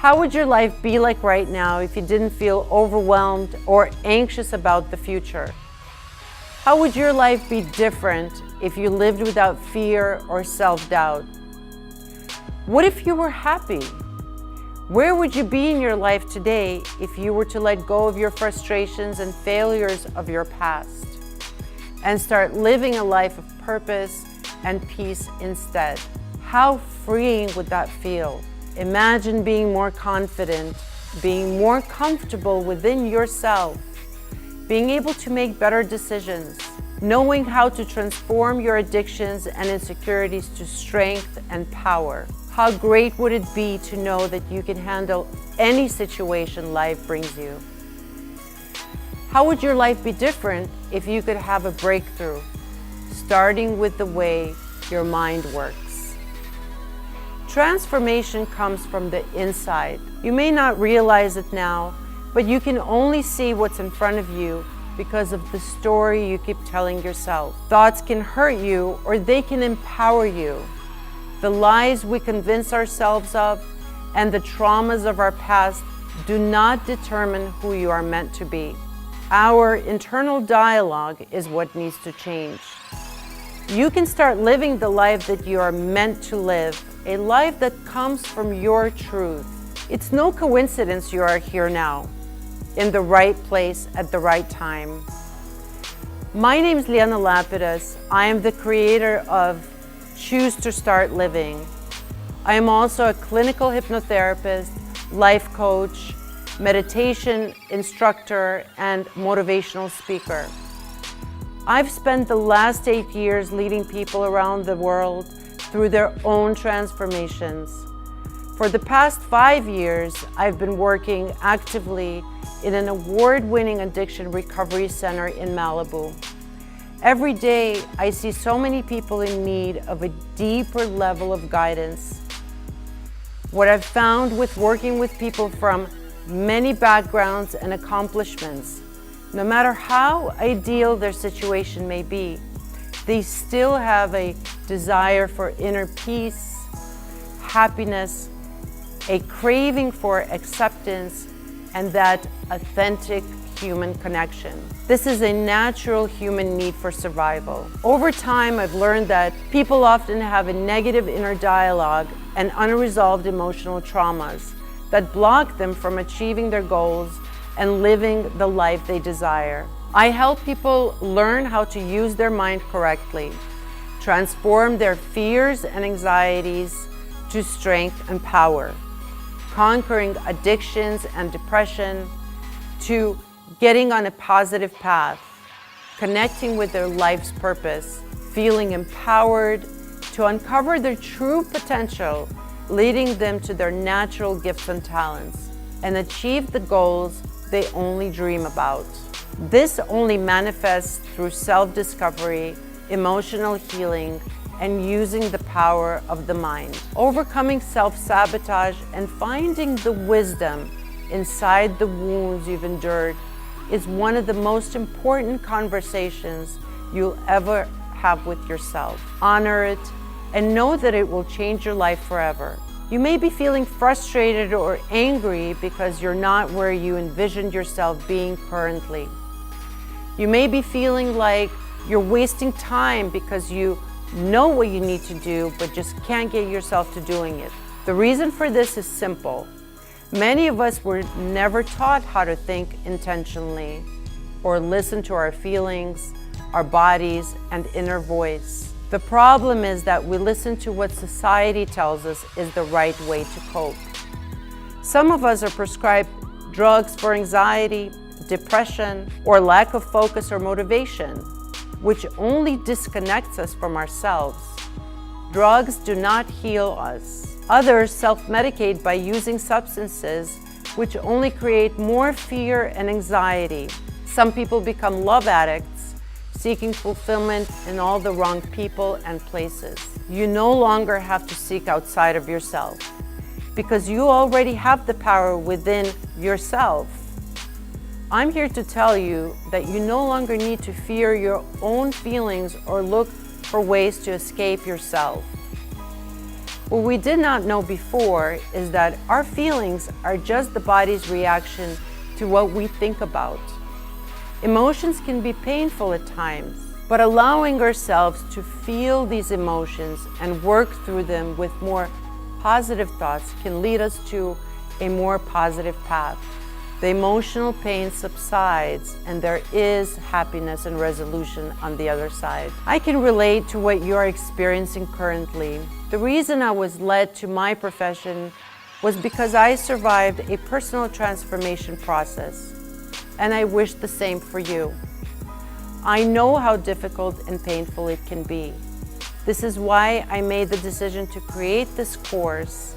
How would your life be like right now if you didn't feel overwhelmed or anxious about the future? How would your life be different if you lived without fear or self-doubt? What if you were happy? Where would you be in your life today if you were to let go of your frustrations and failures of your past and start living a life of purpose and peace instead? How freeing would that feel? Imagine being more confident, being more comfortable within yourself, being able to make better decisions, knowing how to transform your addictions and insecurities to strength and power. How great would it be to know that you can handle any situation life brings you? How would your life be different if you could have a breakthrough, starting with the way your mind works? Transformation comes from the inside. You may not realize it now, but you can only see what's in front of you because of the story you keep telling yourself. Thoughts can hurt you or they can empower you. The lies we convince ourselves of and the traumas of our past do not determine who you are meant to be. Our internal dialogue is what needs to change. You can start living the life that you are meant to live, a life that comes from your truth. It's no coincidence you are here now, in the right place at the right time. My name is Leanna Lapidus. I am the creator of Choose to Start Living. I am also a clinical hypnotherapist, life coach, meditation instructor, and motivational speaker. I've spent the last 8 years leading people around the world through their own transformations. For the past 5 years, I've been working actively in an award-winning addiction recovery center in Malibu. Every day, I see so many people in need of a deeper level of guidance. What I've found with working with people from many backgrounds and accomplishments, no matter how ideal their situation may be, they still have a desire for inner peace, happiness, a craving for acceptance, and that authentic human connection. This is a natural human need for survival. Over time, I've learned that people often have a negative inner dialogue and unresolved emotional traumas that block them from achieving their goals and living the life they desire. I help people learn how to use their mind correctly, transform their fears and anxieties to strength and power, conquering addictions and depression, to getting on a positive path, connecting with their life's purpose, feeling empowered, to uncover their true potential, leading them to their natural gifts and talents, and achieve the goals they only dream about. This only manifests through self-discovery, emotional healing, and using the power of the mind. Overcoming self-sabotage and finding the wisdom inside the wounds you've endured is one of the most important conversations you'll ever have with yourself. Honor it and know that it will change your life forever. You may be feeling frustrated or angry because you're not where you envisioned yourself being currently. You may be feeling like you're wasting time because you know what you need to do but just can't get yourself to doing it. The reason for this is simple. Many of us were never taught how to think intentionally or listen to our feelings, our bodies, and inner voice. The problem is that we listen to what society tells us is the right way to cope. Some of us are prescribed drugs for anxiety, depression, or lack of focus or motivation, which only disconnects us from ourselves. Drugs do not heal us. Others self-medicate by using substances, which only create more fear and anxiety. Some people become love addicts, seeking fulfillment in all the wrong people and places. You no longer have to seek outside of yourself because you already have the power within yourself. I'm here to tell you that you no longer need to fear your own feelings or look for ways to escape yourself. What we did not know before is that our feelings are just the body's reaction to what we think about. Emotions can be painful at times, but allowing ourselves to feel these emotions and work through them with more positive thoughts can lead us to a more positive path. The emotional pain subsides and there is happiness and resolution on the other side. I can relate to what you are experiencing currently. The reason I was led to my profession was because I survived a personal transformation process, and I wish the same for you. I know how difficult and painful it can be. This is why I made the decision to create this course,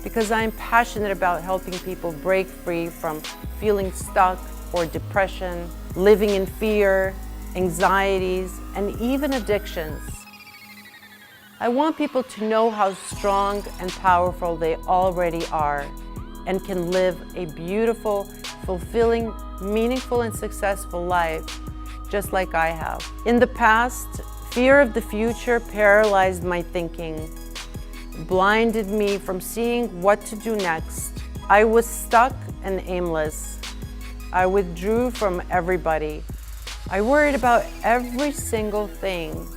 because I'm passionate about helping people break free from feeling stuck or depression, living in fear, anxieties, and even addictions. I want people to know how strong and powerful they already are and can live a beautiful, fulfilling, meaningful, and successful life, just like I have. In the past, fear of the future paralyzed my thinking, blinded me from seeing what to do next. I was stuck and aimless. I withdrew from everybody. I worried about every single thing.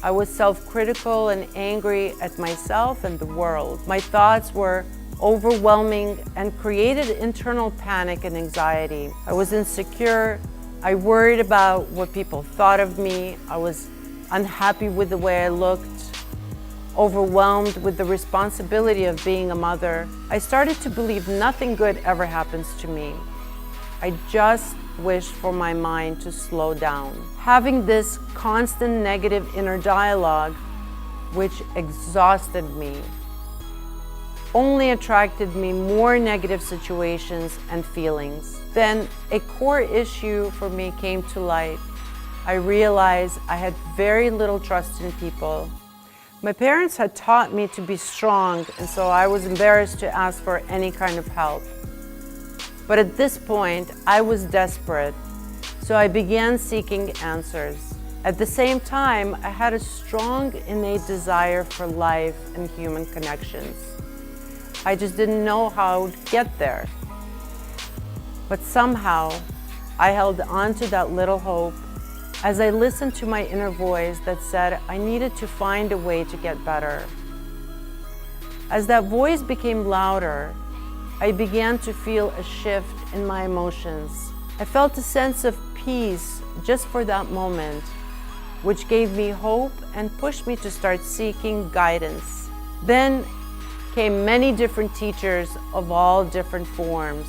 I was self-critical and angry at myself and the world. My thoughts were overwhelming and created internal panic and anxiety. I was insecure. I worried about what people thought of me. I was unhappy with the way I looked, overwhelmed with the responsibility of being a mother. I started to believe nothing good ever happens to me. I just wished for my mind to slow down. Having this constant negative inner dialogue, which exhausted me, only attracted me more negative situations and feelings. Then a core issue for me came to light. I realized I had very little trust in people. My parents had taught me to be strong, and so I was embarrassed to ask for any kind of help. But at this point, I was desperate, so I began seeking answers. At the same time, I had a strong innate desire for life and human connections. I just didn't know how to get there. But somehow, I held on to that little hope as I listened to my inner voice that said I needed to find a way to get better. As that voice became louder, I began to feel a shift in my emotions. I felt a sense of peace just for that moment, which gave me hope and pushed me to start seeking guidance. Then came many different teachers of all different forms,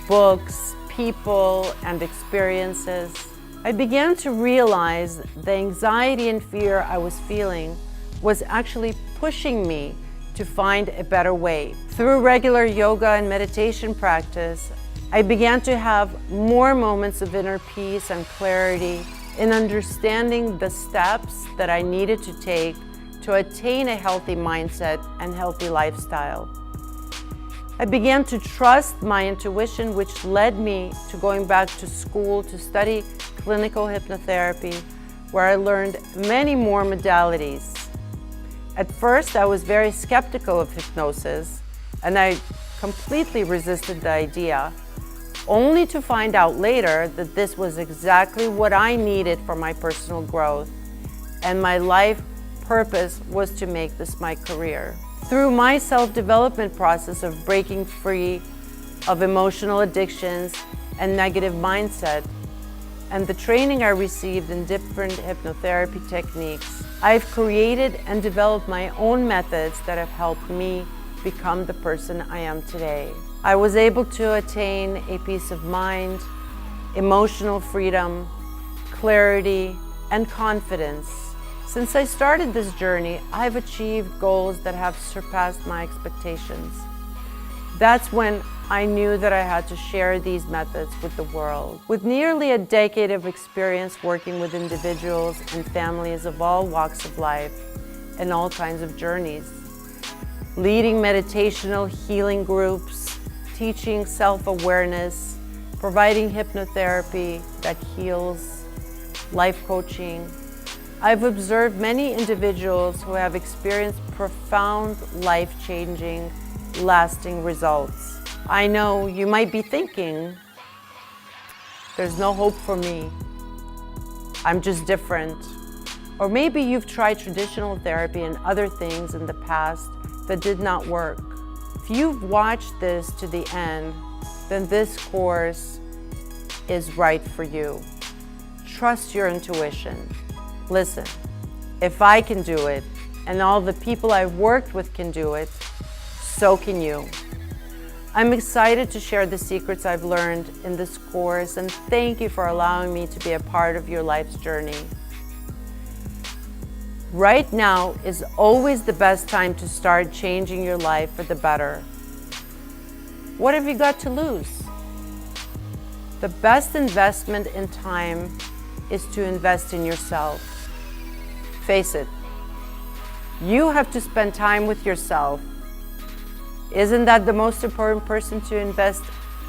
books, people, and experiences. I began to realize the anxiety and fear I was feeling was actually pushing me to find a better way. Through regular yoga and meditation practice, I began to have more moments of inner peace and clarity in understanding the steps that I needed to take to attain a healthy mindset and healthy lifestyle. I began to trust my intuition, which led me to going back to school to study clinical hypnotherapy, where I learned many more modalities. At first, I was very skeptical of hypnosis, and I completely resisted the idea, only to find out later that this was exactly what I needed for my personal growth, and my life purpose was to make this my career. Through my self-development process of breaking free of emotional addictions and negative mindset, and the training I received in different hypnotherapy techniques, I've created and developed my own methods that have helped me become the person I am today. I was able to attain a peace of mind, emotional freedom, clarity, and confidence. Since I started this journey, I've achieved goals that have surpassed my expectations. That's when I knew that I had to share these methods with the world. With nearly a decade of experience working with individuals and families of all walks of life and all kinds of journeys, leading meditational healing groups, teaching self-awareness, providing hypnotherapy that heals, life coaching, I've observed many individuals who have experienced profound, life-changing, lasting results. I know you might be thinking, there's no hope for me. I'm just different. Or maybe you've tried traditional therapy and other things in the past that did not work. If you've watched this to the end, then this course is right for you. Trust your intuition. Listen, if I can do it, and all the people I've worked with can do it, so can you. I'm excited to share the secrets I've learned in this course, and thank you for allowing me to be a part of your life's journey. Right now is always the best time to start changing your life for the better. What have you got to lose? The best investment in time is to invest in yourself. Face it, you have to spend time with yourself. Isn't that the most important person to invest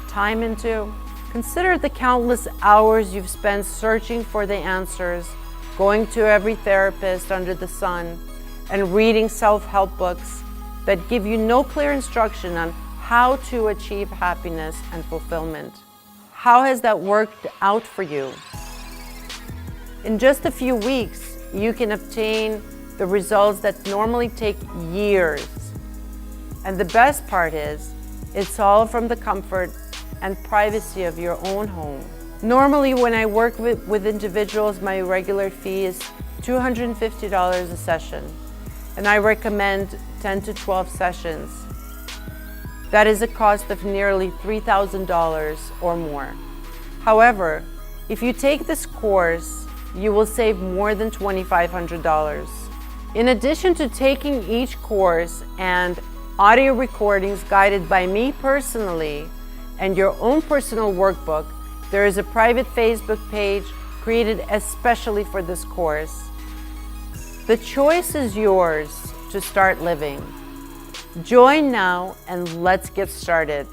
time into? Consider the countless hours you've spent searching for the answers, going to every therapist under the sun, and reading self-help books that give you no clear instruction on how to achieve happiness and fulfillment. How has that worked out for you? In just a few weeks, you can obtain the results that normally take years. And the best part is, it's all from the comfort and privacy of your own home. Normally, when I work with individuals, my regular fee is $250 a session, and I recommend 10 to 12 sessions. That is a cost of nearly $3,000 or more. However, if you take this course, you will save more than $2,500. In addition to taking each course and audio recordings guided by me personally and your own personal workbook, there is a private Facebook page created especially for this course. The choice is yours to start living. Join now and let's get started.